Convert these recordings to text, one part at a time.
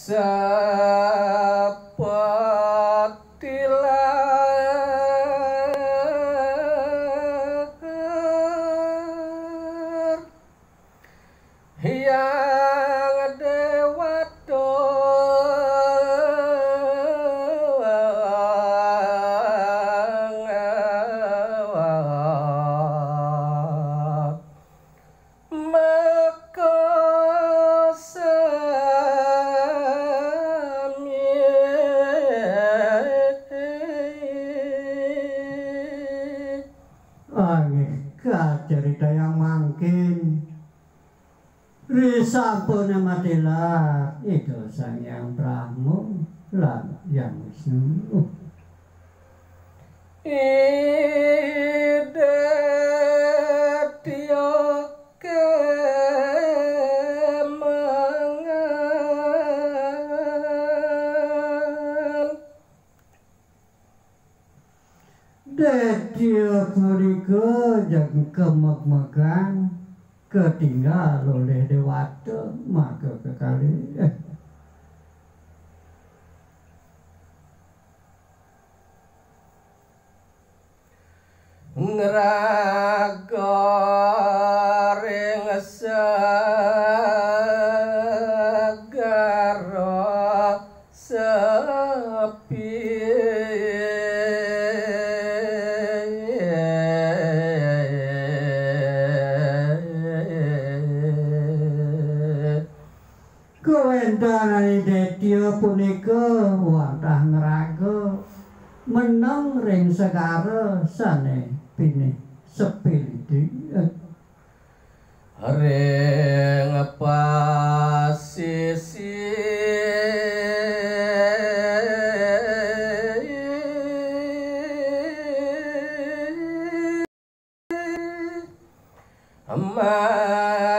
Hyang Dewato cerita yang mangkin risapun matilah itu sang yang Brahmo lan yang Wisnu ide tio kemangan Detia purika yang kemek-mekan ketinggal oleh Dewata maka kekali ngraga ring segara sepi Kawentanane Detia punika wantah ngraga menang ring segara sane pini sepiliti ring pasisi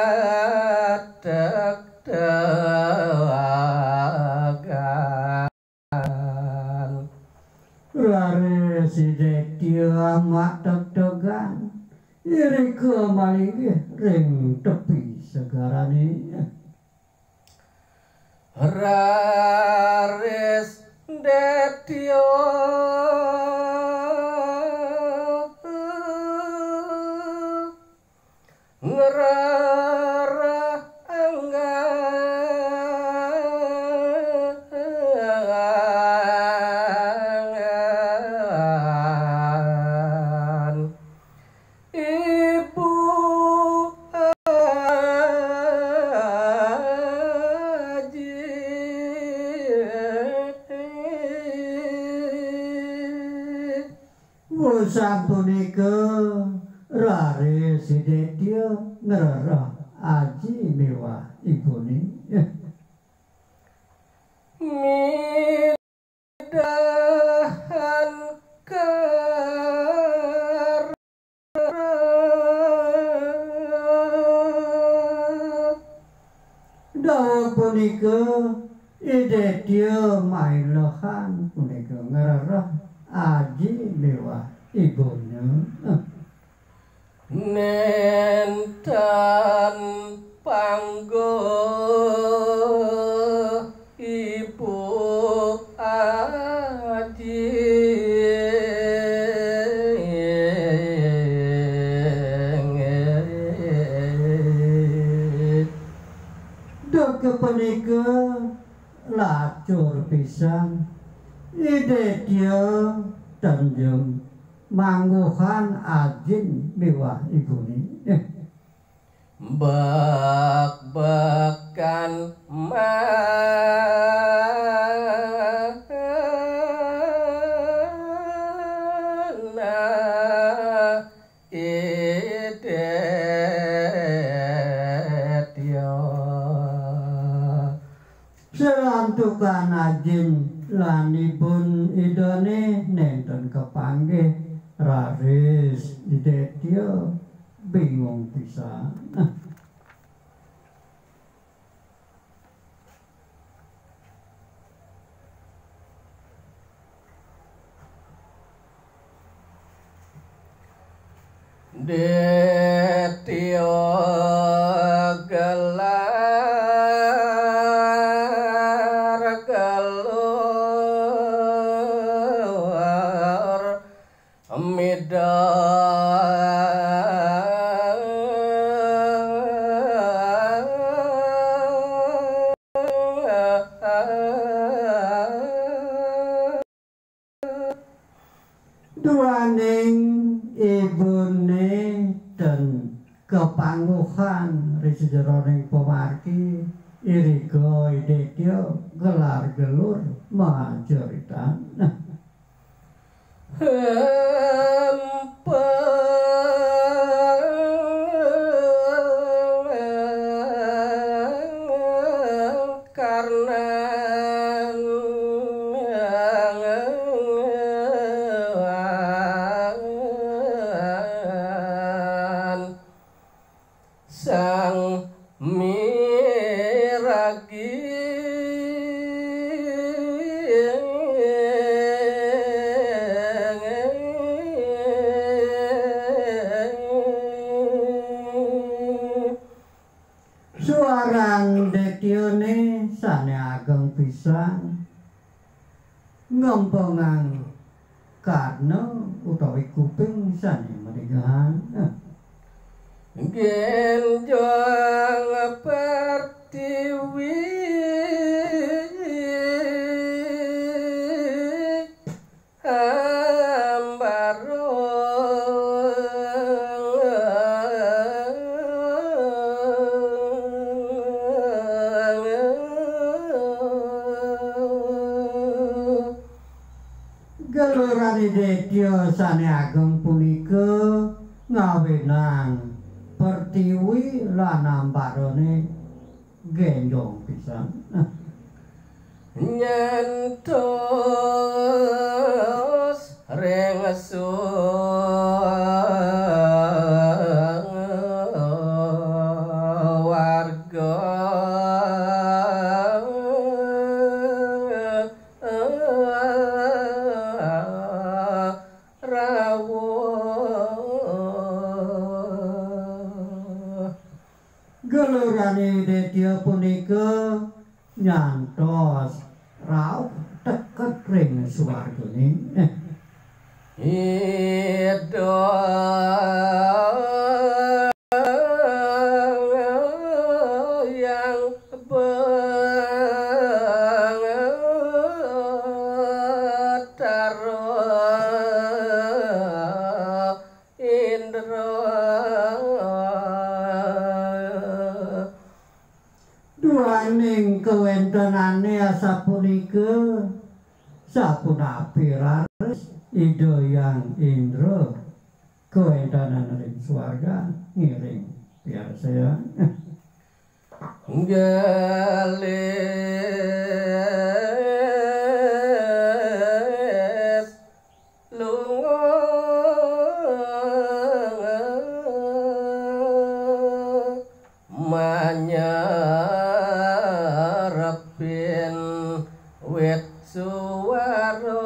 matek dagan Rare si Detia matek dagan irika malih ring tepi segarane raris Detia ngerarah angan Ibu Haji sapunika rare si Detia ngerarah aji mewah ibune midahan dawa punika Detia mailahan punika ngerarah aji mewah ibune Nenten panggo Ibu Aji dok punika lacur pisan Detia tanjung mangguhan ajin mewah ibune bak-bakan mana Detia selantukan ajin lanipun idone nenten kepanggih raris Detia bingung pisan Detia gelar duaning ibune dan kepanguhan risjeroning pemargi irigo idekyo gelar gelur majoritan sang miragi suarang dekyone sane ageng pisan ngompongan karena utawi kuping sane merigahan genjang pertiwi ambaro gelurane dedya sane ageng punika ngawenang pertiwi lan ambarane genjong pisan nyentos rengesu warga gelurane dedya punika nyantos rauh teket ring swargane Ido yang betaro indro duaning kewentenane sapunika sapunapi rares ida yang indra kewentanan ring swarga ngiring biar saya gelis lunga manyarepin wit suwara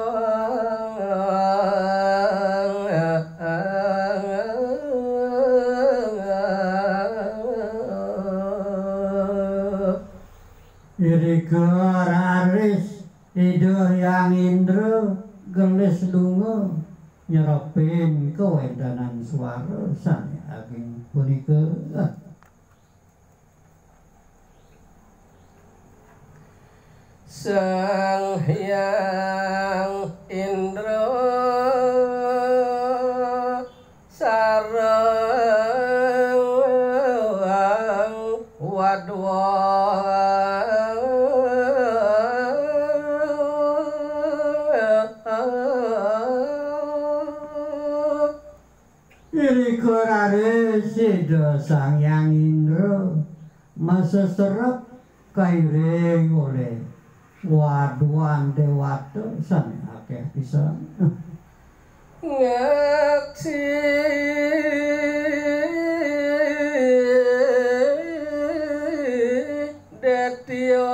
iriga raris ida yang indra gelis lunga nyerepin kewentanan swara sane ageng punika Sang Hyang Indra sareng wadwa iriga raris ida Sang Hyang Indra maseserep kairing oleh waduan dewata sane akeh pisan ngaksi detya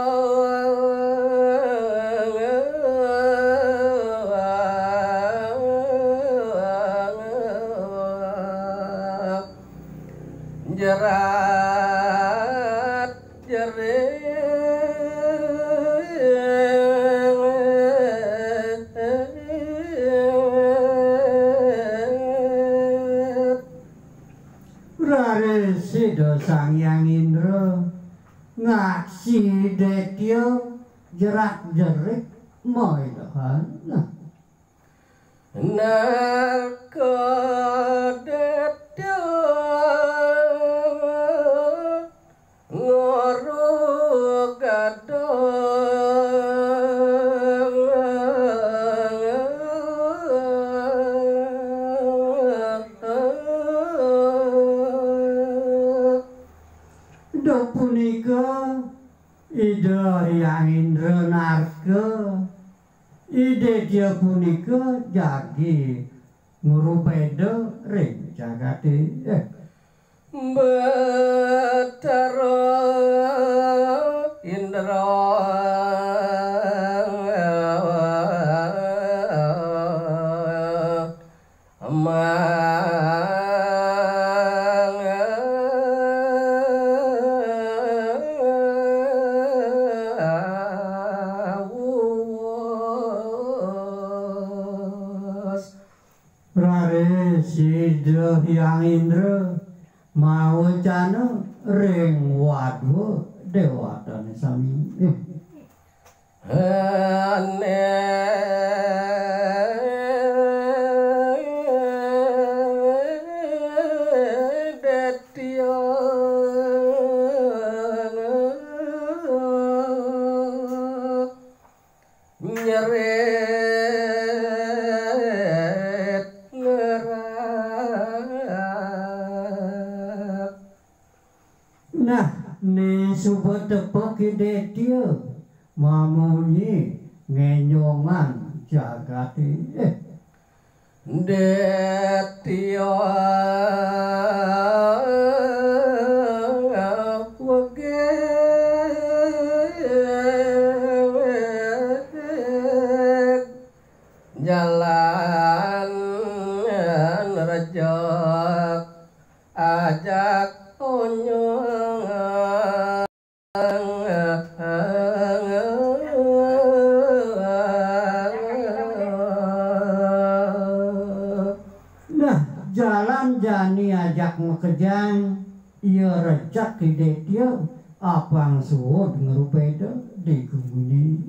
jerat jerit raris ida Sang Hyang Indra ngaksi detya jerak jerik moidahan Nakodetyo ngorugado do punika Ida Hyang Indra Narga ide dia punika jagi ngurupeda ring jagate Betara Indra Ida Hyang Indra mawacana ring wadwa dewatane sami detya nyeret ngerak. Nah ni subuh tepuk ide dia mamunyi ngenyongan jagate Detya wege jalan rejek ajak onyong jalan jani ajak mekejang ia rejak ide dia apang suwud ngerupeda di gumuni